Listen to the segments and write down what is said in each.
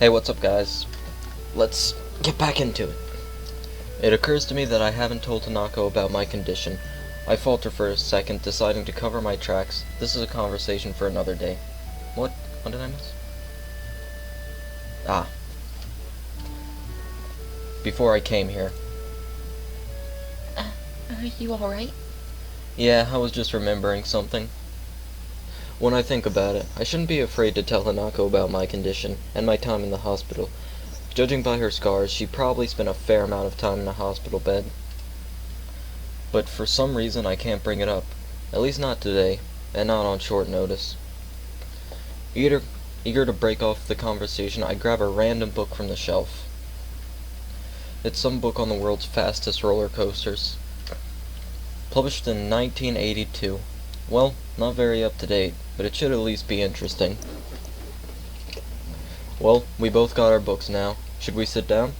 Hey, what's up, guys? Let's get back into it. It occurs to me that I haven't told Hanako about my condition. I falter for a second, deciding to cover my tracks. This is a conversation for another day. What did I miss? Before I came here. Are you alright? Yeah, I was just remembering something. When I think about it, I shouldn't be afraid to tell Hanako about my condition, and my time in the hospital. Judging by her scars, she probably spent a fair amount of time in a hospital bed. But for some reason I can't bring it up. At least not today, and not on short notice. Eager to break off the conversation, I grab a random book from the shelf. It's some book on the world's fastest roller coasters. Published in 1982. Well, not very up to date, but it should at least be interesting. Well, we both got our books now. Should we sit down?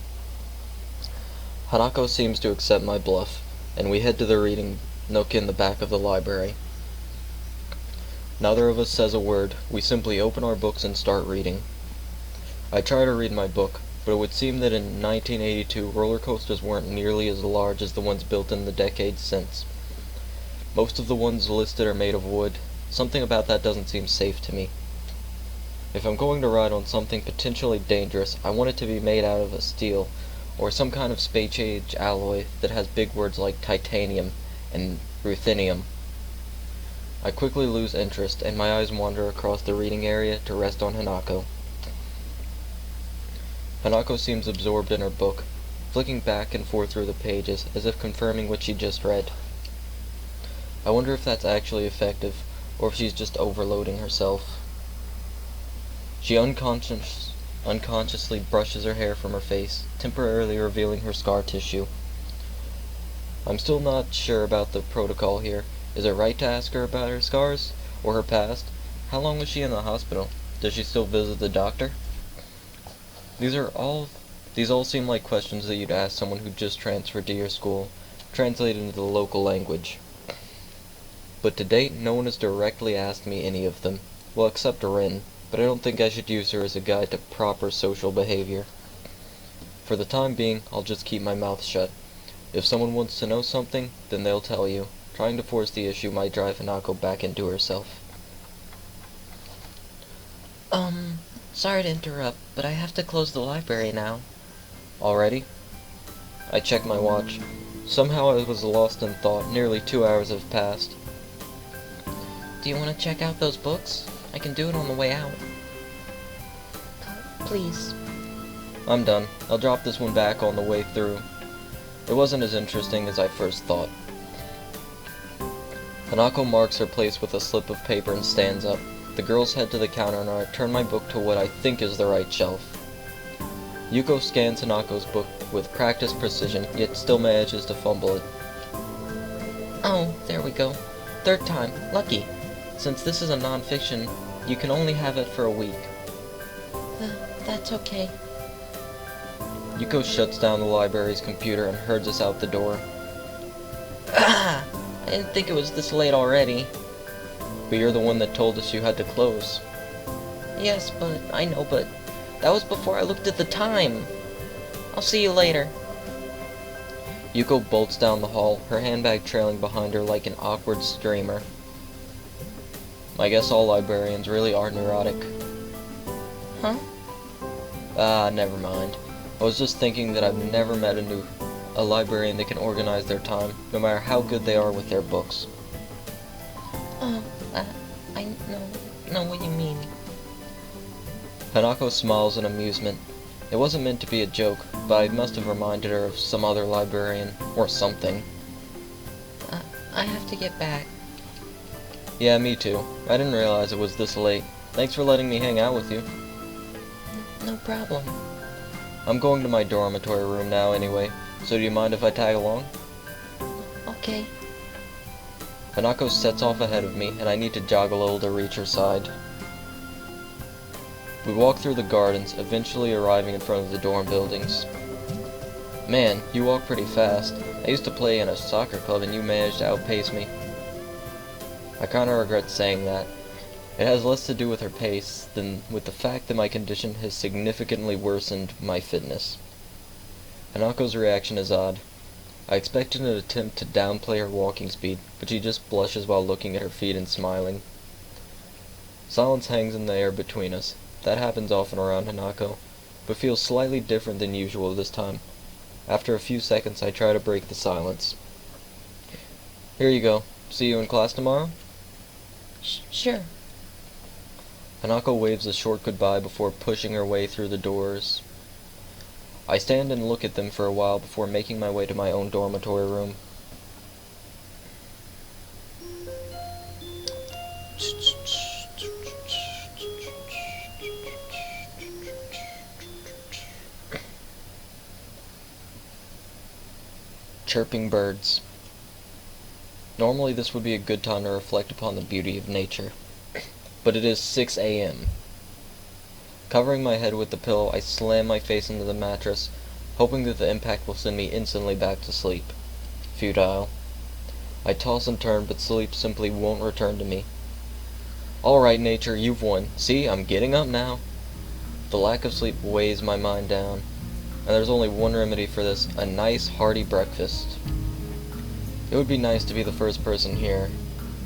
Hanako seems to accept my bluff, and we head to the reading nook in the back of the library. Neither of us says a word. We simply open our books and start reading. I try to read my book, but it would seem that in 1982 roller coasters weren't nearly as large as the ones built in the decades since. Most of the ones listed are made of wood. Something about that doesn't seem safe to me. If I'm going to ride on something potentially dangerous, I want it to be made out of a steel, or some kind of space-age alloy that has big words like titanium and ruthenium. I quickly lose interest, and my eyes wander across the reading area to rest on Hanako. Hanako seems absorbed in her book, flicking back and forth through the pages, as if confirming what she just read. I wonder if that's actually effective, or if she's just overloading herself. She unconsciously brushes her hair from her face, temporarily revealing her scar tissue. I'm still not sure about the protocol here. Is it right to ask her about her scars, or her past? How long was she in the hospital? Does she still visit the doctor? These all seem like questions that you'd ask someone who just transferred to your school, translated into the local language. But to date, no one has directly asked me any of them. Well, except Rin, but I don't think I should use her as a guide to proper social behavior. For the time being, I'll just keep my mouth shut. If someone wants to know something, then they'll tell you. Trying to force the issue might drive Hanako back into herself. Sorry to interrupt, but I have to close the library now. Already? I checked my watch. Somehow I was lost in thought. Nearly 2 hours have passed. Do you want to check out those books? I can do it on the way out. Please. I'm done. I'll drop this one back on the way through. It wasn't as interesting as I first thought. Hanako marks her place with a slip of paper and stands up. The girls head to the counter and I turn my book to what I think is the right shelf. Yuko scans Hanako's book with practiced precision, yet still manages to fumble it. Oh, there we go. Third time. Lucky. Since this is a non-fiction, you can only have it for a week. That's okay. Yuko shuts down the library's computer and herds us out the door. I didn't think it was this late already. But you're the one that told us you had to close. Yes, I know, but that was before I looked at the time. I'll see you later. Yuko bolts down the hall, her handbag trailing behind her like an awkward streamer. I guess all librarians really are neurotic. Huh? Never mind. I was just thinking that I've never met a librarian that can organize their time, no matter how good they are with their books. Oh, I know what you mean. Hanako smiles in amusement. It wasn't meant to be a joke, but I must have reminded her of some other librarian, or something. I have to get back. Yeah, me too. I didn't realize it was this late. Thanks for letting me hang out with you. No problem. I'm going to my dormitory room now anyway, so do you mind if I tag along? Okay. Hanako sets off ahead of me, and I need to jog a little to reach her side. We walk through the gardens, eventually arriving in front of the dorm buildings. Man, you walk pretty fast. I used to play in a soccer club and you managed to outpace me. I kinda regret saying that. It has less to do with her pace than with the fact that my condition has significantly worsened my fitness. Hanako's reaction is odd. I expected an attempt to downplay her walking speed, but she just blushes while looking at her feet and smiling. Silence hangs in the air between us. That happens often around Hanako, but feels slightly different than usual this time. After a few seconds, I try to break the silence. Here you go. See you in class tomorrow? Sure. Hanako waves a short goodbye before pushing her way through the doors. I stand and look at them for a while before making my way to my own dormitory room. Chirping birds. Normally this would be a good time to reflect upon the beauty of nature, but it is 6 a.m. Covering my head with the pillow, I slam my face into the mattress, hoping that the impact will send me instantly back to sleep. Futile. I toss and turn, but sleep simply won't return to me. Alright, nature, you've won. See, I'm getting up now. The lack of sleep weighs my mind down, and there's only one remedy for this: a nice, hearty breakfast. It would be nice to be the first person here,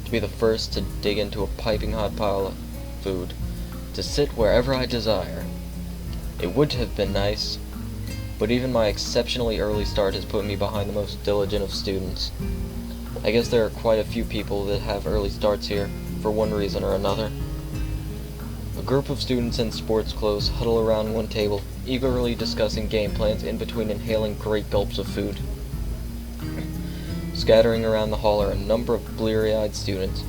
to be the first to dig into a piping hot pile of food, to sit wherever I desire. It would have been nice, but even my exceptionally early start has put me behind the most diligent of students. I guess there are quite a few people that have early starts here, for one reason or another. A group of students in sports clothes huddle around one table, eagerly discussing game plans in between inhaling great gulps of food. Scattering around the hall are a number of bleary-eyed students,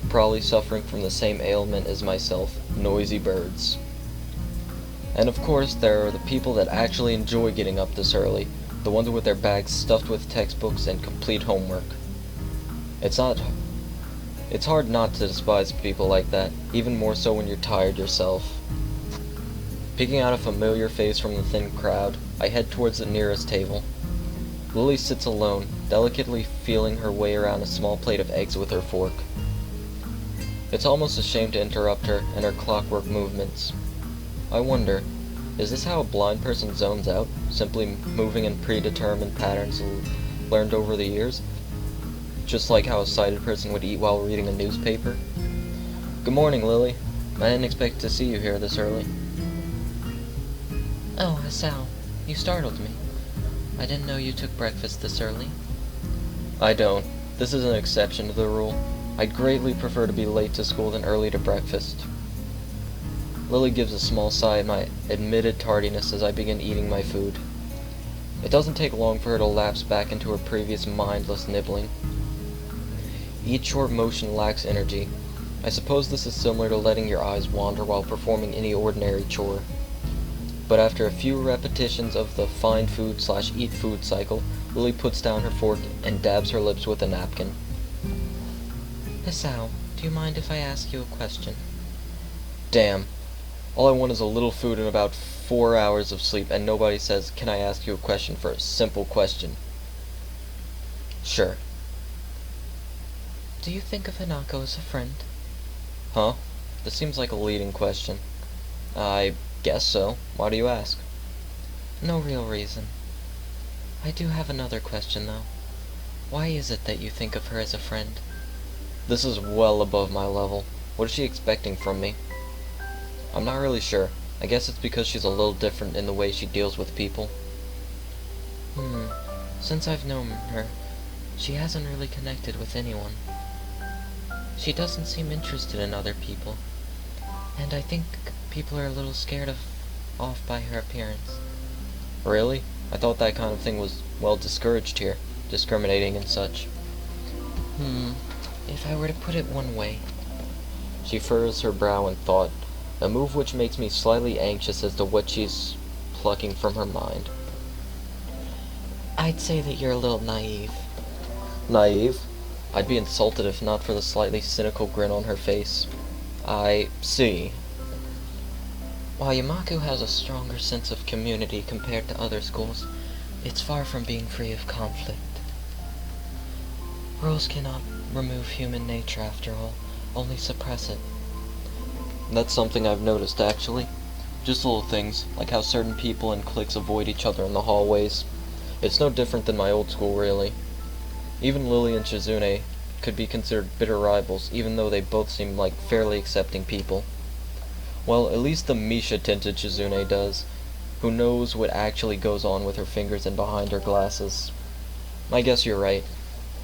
probably suffering from the same ailment as myself: noisy birds. And of course, there are the people that actually enjoy getting up this early, the ones with their bags stuffed with textbooks and complete homework. It's hard not to despise people like that, even more so when you're tired yourself. Picking out a familiar face from the thin crowd, I head towards the nearest table. Lily sits alone, delicately feeling her way around a small plate of eggs with her fork. It's almost a shame to interrupt her and her clockwork movements. I wonder, is this how a blind person zones out, simply moving in predetermined patterns learned over the years? Just like how a sighted person would eat while reading a newspaper? Good morning, Lily. I didn't expect to see you here this early. Oh, Hisao, you startled me. I didn't know you took breakfast this early. I don't. This is an exception to the rule. I'd greatly prefer to be late to school than early to breakfast. Lily gives a small sigh at my admitted tardiness as I begin eating my food. It doesn't take long for her to lapse back into her previous mindless nibbling. Each short motion lacks energy. I suppose this is similar to letting your eyes wander while performing any ordinary chore. But after a few repetitions of the find food / eat food cycle, Lily puts down her fork and dabs her lips with a napkin. Hisao, do you mind if I ask you a question? Damn. All I want is a little food and about 4 hours of sleep, and nobody says, "Can I ask you a question?" for a simple question. Sure. Do you think of Hanako as a friend? Huh? This seems like a leading question. I guess so. Why do you ask? No real reason. I do have another question, though. Why is it that you think of her as a friend? This is well above my level. What is she expecting from me? I'm not really sure. I guess it's because she's a little different in the way she deals with people. Since I've known her, she hasn't really connected with anyone. She doesn't seem interested in other people, and I think people are a little scared off by her appearance. Really? I thought that kind of thing was, well, discouraged here. Discriminating and such. If I were to put it one way. She furrows her brow in thought, a move which makes me slightly anxious as to what she's plucking from her mind. I'd say that you're a little naive. Naive? I'd be insulted if not for the slightly cynical grin on her face. I see. While Yamaku has a stronger sense of community compared to other schools, it's far from being free of conflict. Rules cannot remove human nature, after all, only suppress it. That's something I've noticed, actually. Just little things, like how certain people and cliques avoid each other in the hallways. It's no different than my old school, really. Even Lily and Shizune could be considered bitter rivals, even though they both seem like fairly accepting people. Well, at least the Misha-tinted Shizune does, who knows what actually goes on with her fingers and behind her glasses. I guess you're right.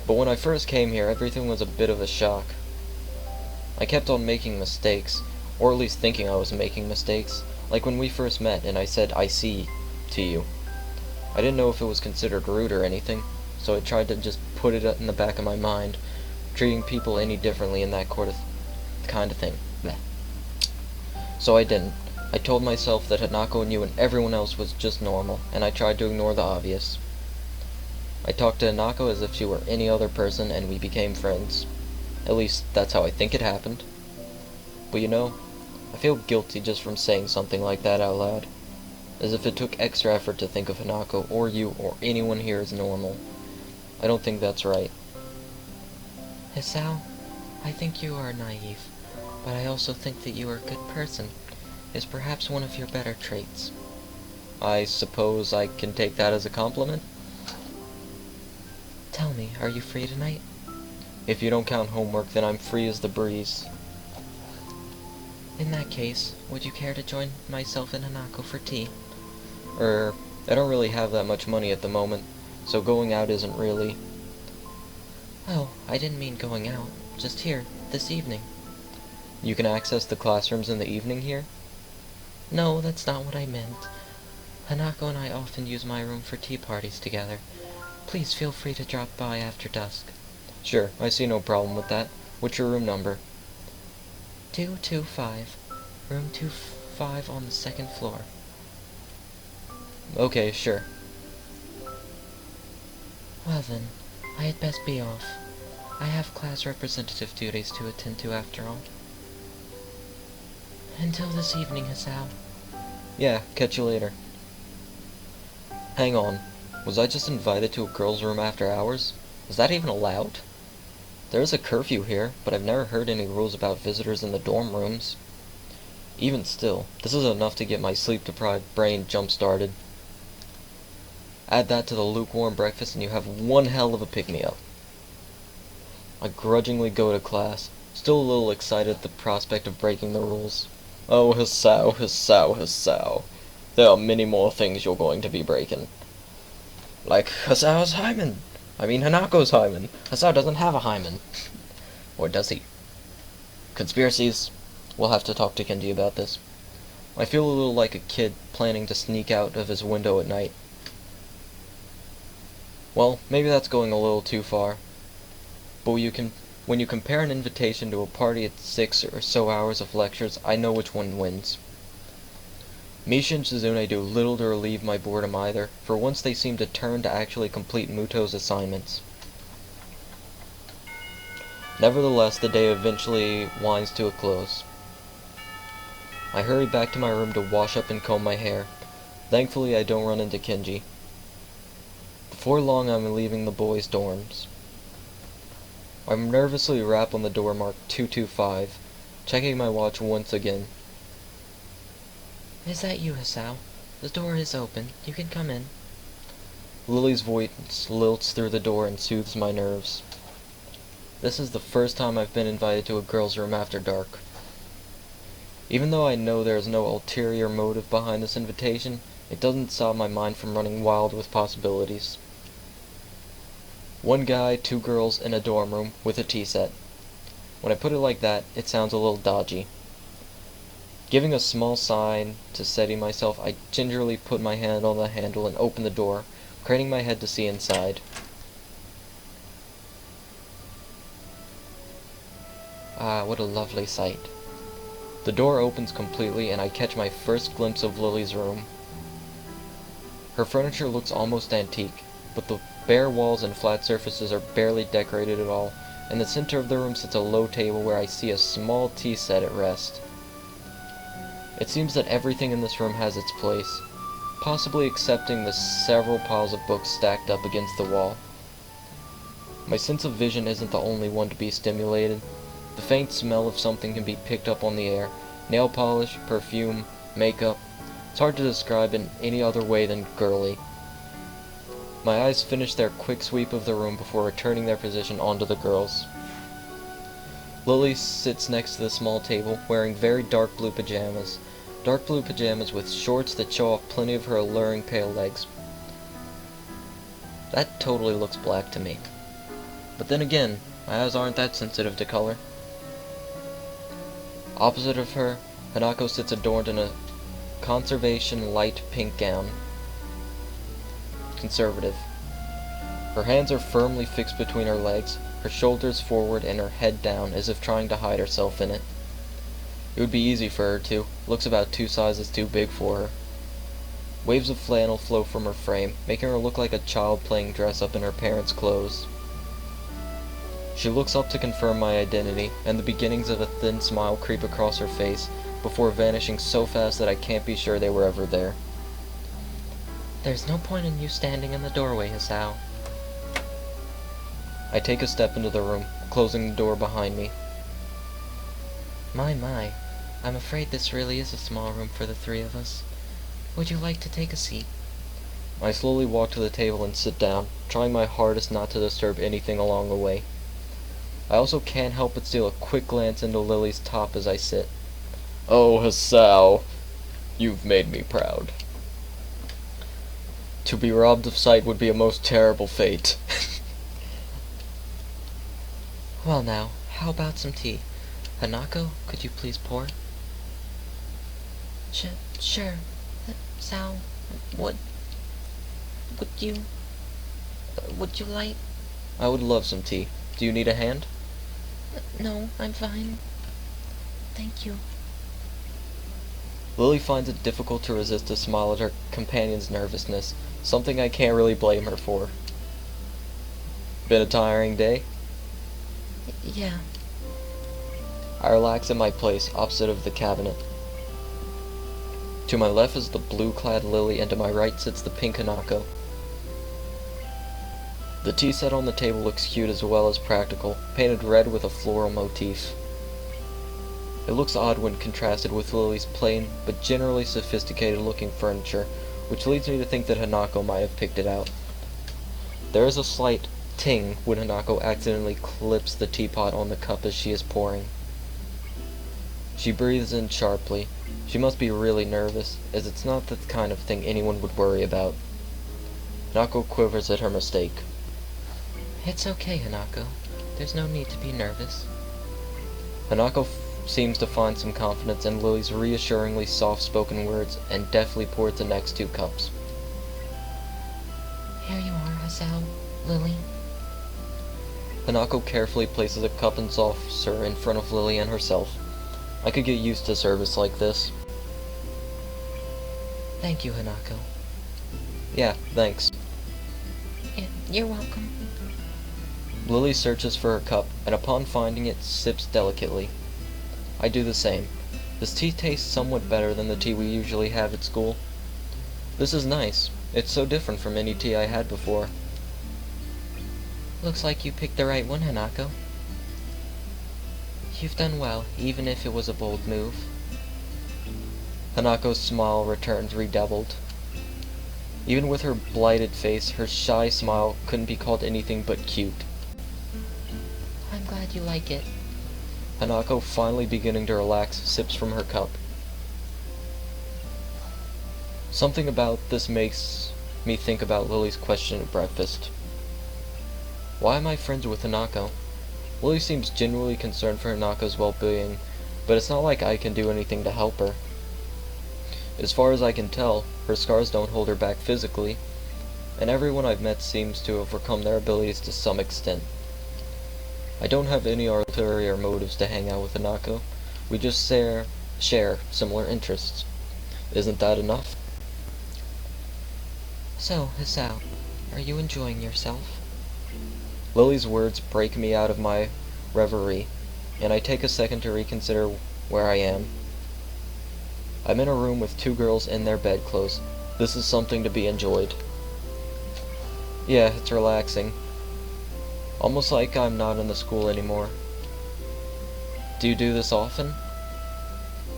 But when I first came here, everything was a bit of a shock. I kept on making mistakes, or at least thinking I was making mistakes, like when we first met and I said "I see" to you. I didn't know if it was considered rude or anything, so I tried to just put it in the back of my mind, treating people any differently in that kind of thing. Bleh. So I didn't. I told myself that Hanako and you and everyone else was just normal, and I tried to ignore the obvious. I talked to Hanako as if she were any other person, and we became friends. At least, that's how I think it happened. But you know, I feel guilty just from saying something like that out loud. As if it took extra effort to think of Hanako, or you, or anyone here as normal. I don't think that's right. Hisao, I think you are naive, but I also think that you are a good person. Is perhaps one of your better traits. I suppose I can take that as a compliment? Tell me, are you free tonight? If you don't count homework, then I'm free as the breeze. In that case, would you care to join myself and Hanako for tea? I don't really have that much money at the moment, so going out isn't really... Oh, I didn't mean going out. Just here, this evening. You can access the classrooms in the evening here? No, that's not what I meant. Hanako and I often use my room for tea parties together. Please feel free to drop by after dusk. Sure, I see no problem with that. What's your room number? 225. Room 25 on the second floor. Okay, sure. Well then, I had best be off. I have class representative duties to attend to after all. Until this evening, Hisao. Yeah, catch you later. Hang on. Was I just invited to a girl's room after hours? Is that even allowed? There is a curfew here, but I've never heard any rules about visitors in the dorm rooms. Even still, this is enough to get my sleep-deprived brain jump-started. Add that to the lukewarm breakfast and you have one hell of a pick-me-up. I grudgingly go to class, still a little excited at the prospect of breaking the rules. Oh, Hisao, Hisao, Hisao. There are many more things you're going to be breaking. Like Hisao's hymen. Hanako's hymen. Hisao doesn't have a hymen. Or does he? Conspiracies. We'll have to talk to Kenji about this. I feel a little like a kid planning to sneak out of his window at night. Well, maybe that's going a little too far. But when you compare an invitation to a party at 6 or so hours of lectures, I know which one wins. Misha and Shizune do little to relieve my boredom either, for once they seem determined to actually complete Muto's assignments. Nevertheless, the day eventually winds to a close. I hurry back to my room to wash up and comb my hair. Thankfully, I don't run into Kenji. Before long, I'm leaving the boys' dorms. I nervously rap on the door marked 225, checking my watch once again. Is that you, Hisao? The door is open. You can come in. Lily's voice lilts through the door and soothes my nerves. This is the first time I've been invited to a girl's room after dark. Even though I know there is no ulterior motive behind this invitation, it doesn't stop my mind from running wild with possibilities. One guy, 2 girls, in a dorm room with a tea set. When I put it like that, it sounds a little dodgy. Giving a small sign to steady myself, I gingerly put my hand on the handle and open the door, craning my head to see inside. Ah, what a lovely sight. The door opens completely and I catch my first glimpse of Lily's room. Her furniture looks almost antique, but the bare walls and flat surfaces are barely decorated at all. In the center of the room sits a low table where I see a small tea set at rest. It seems that everything in this room has its place, possibly excepting the several piles of books stacked up against the wall. My sense of vision isn't the only one to be stimulated. The faint smell of something can be picked up on the air, Nail polish, perfume, makeup. It's hard to describe in any other way than girly. My eyes finish their quick sweep of the room before returning their position onto the girls. Lily sits next to the small table, wearing very dark blue pajamas. Dark blue pajamas with shorts that show off plenty of her alluring pale legs. That totally looks black to me. But then again, my eyes aren't that sensitive to color. Opposite of her, Hanako sits adorned in a conservation light pink gown. Conservative. Her hands are firmly fixed between her legs, her shoulders forward and her head down as if trying to hide herself in it. It would be easy for her to. Looks about 2 sizes too big for her. Waves of flannel flow from her frame, making her look like a child playing dress-up in her parents' clothes. She looks up to confirm my identity, and the beginnings of a thin smile creep across her face, before vanishing so fast that I can't be sure they were ever there. There's no point in you standing in the doorway, Hisao. I take a step into the room, closing the door behind me. My, I'm afraid this really is a small room for the 3 of us. Would you like to take a seat? I slowly walk to the table and sit down, trying my hardest not to disturb anything along the way. I also can't help but steal a quick glance into Lily's top as I sit. Oh, Hisao, you've made me proud. To be robbed of sight would be a most terrible fate. Well now, how about some tea? Hanako, could you please pour? Sure. Sal, would you like? I would love some tea. Do you need a hand? No, I'm fine. Thank you. Lily finds it difficult to resist a smile at her companion's nervousness, something I can't really blame her for. Been a tiring day? Yeah. I relax in my place opposite of the cabinet. To my left is the blue-clad Lily, and to my right sits the pink Hanako. The tea set on the table looks cute as well as practical, painted red with a floral motif. It looks odd when contrasted with Lily's plain, but generally sophisticated-looking furniture, which leads me to think that Hanako might have picked it out. There is a slight ting when Hanako accidentally clips the teapot on the cup as she is pouring. She breathes in sharply. She must be really nervous, as it's not the kind of thing anyone would worry about. Hanako quivers at her mistake. It's okay, Hanako. There's no need to be nervous. Hanako seems to find some confidence in Lily's reassuringly soft-spoken words and deftly pours the next 2 cups. Here you are, Hisao, Lily. Hanako carefully places a cup and saucer in front of Lily and herself. I could get used to service like this. Thank you, Hanako. Yeah, thanks. You're welcome. Lily searches for her cup, and upon finding it, sips delicately. I do the same. This tea tastes somewhat better than the tea we usually have at school. This is nice. It's so different from any tea I had before. Looks like you picked the right one, Hanako. You've done well, even if it was a bold move. Hanako's smile returns redoubled. Even with her blighted face, her shy smile couldn't be called anything but cute. I'm glad you like it. Hanako, finally beginning to relax, sips from her cup. Something about this makes me think about Lily's question at breakfast. Why am I friends with Hanako? Lily seems genuinely concerned for Hanako's well-being, but it's not like I can do anything to help her. As far as I can tell, her scars don't hold her back physically, and everyone I've met seems to have overcome their abilities to some extent. I don't have any ulterior motives to hang out with Hanako. We just share similar interests. Isn't that enough? So, Hisao, are you enjoying yourself? Lily's words break me out of my reverie, and I take a second to reconsider where I am. I'm in a room with 2 girls in their bedclothes. This is something to be enjoyed. Yeah, it's relaxing. Almost like I'm not in the school anymore. Do you do this often?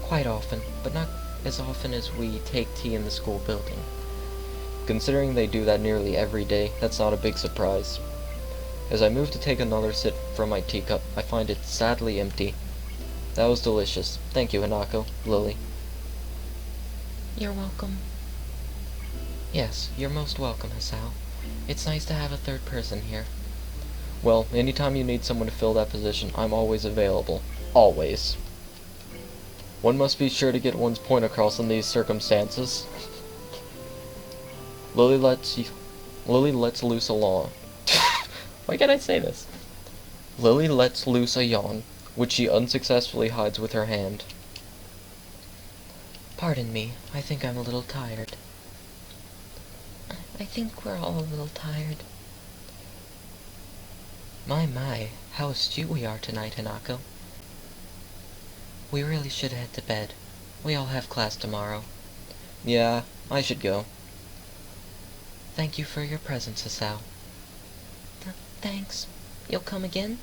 Quite often, but not as often as we take tea in the school building. Considering they do that nearly every day, that's not a big surprise. As I move to take another sip from my teacup, I find it sadly empty. That was delicious. Thank you, Hanako. Lily. You're welcome. Yes, you're most welcome, Hisao. It's nice to have a third person here. Well, anytime you need someone to fill that position, I'm always available. Always. One must be sure to get one's point across in these circumstances. Lily lets loose a yawn. Why can't I say this? Lily lets loose a yawn, which she unsuccessfully hides with her hand. Pardon me, I think I'm a little tired. I think we're all a little tired. My, how astute we are tonight, Hanako. We really should head to bed. We all have class tomorrow. Yeah, I should go. Thank you for your presence, Hisao. Thanks. You'll come again?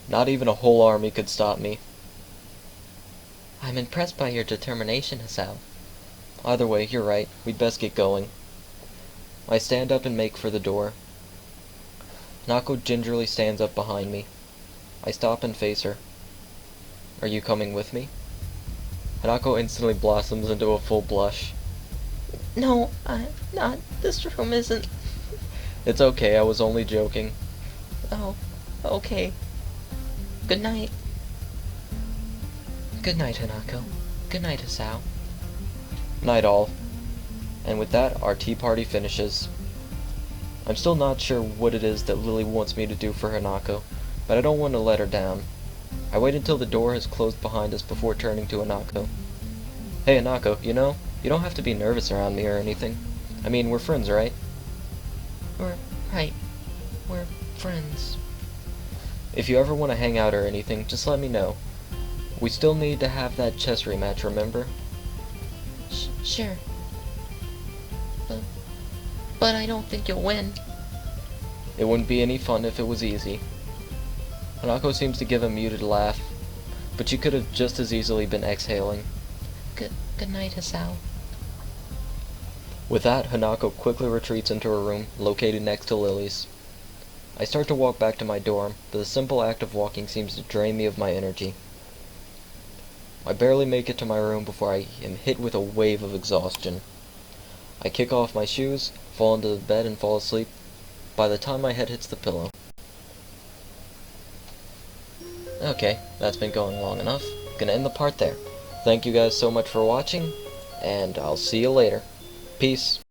Not even a whole army could stop me. I'm impressed by your determination, Hisao. Either way, you're right. We'd best get going. I stand up and make for the door. Nako gingerly stands up behind me. I stop and face her. Are you coming with me? Hanako instantly blossoms into a full blush. No, I'm not. This room isn't... It's okay, I was only joking. Oh, okay. Good night. Good night, Hanako. Good night, Hisao. Night all. And with that, our tea party finishes. I'm still not sure what it is that Lily wants me to do for Hanako, but I don't want to let her down. I wait until the door has closed behind us before turning to Hanako. Hey Hanako, you don't have to be nervous around me or anything. I mean, we're friends, right? Right. We're friends. If you ever want to hang out or anything, just let me know. We still need to have that chess rematch, remember? Sure. But I don't think you'll win. It wouldn't be any fun if it was easy. Hanako seems to give a muted laugh, but she could have just as easily been exhaling. Good night, Hisao. With that, Hanako quickly retreats into her room, located next to Lily's. I start to walk back to my dorm, but the simple act of walking seems to drain me of my energy. I barely make it to my room before I am hit with a wave of exhaustion. I kick off my shoes, fall into the bed, and fall asleep by the time my head hits the pillow. Okay, that's been going long enough. Gonna end the part there. Thank you guys so much for watching, and I'll see you later. Peace.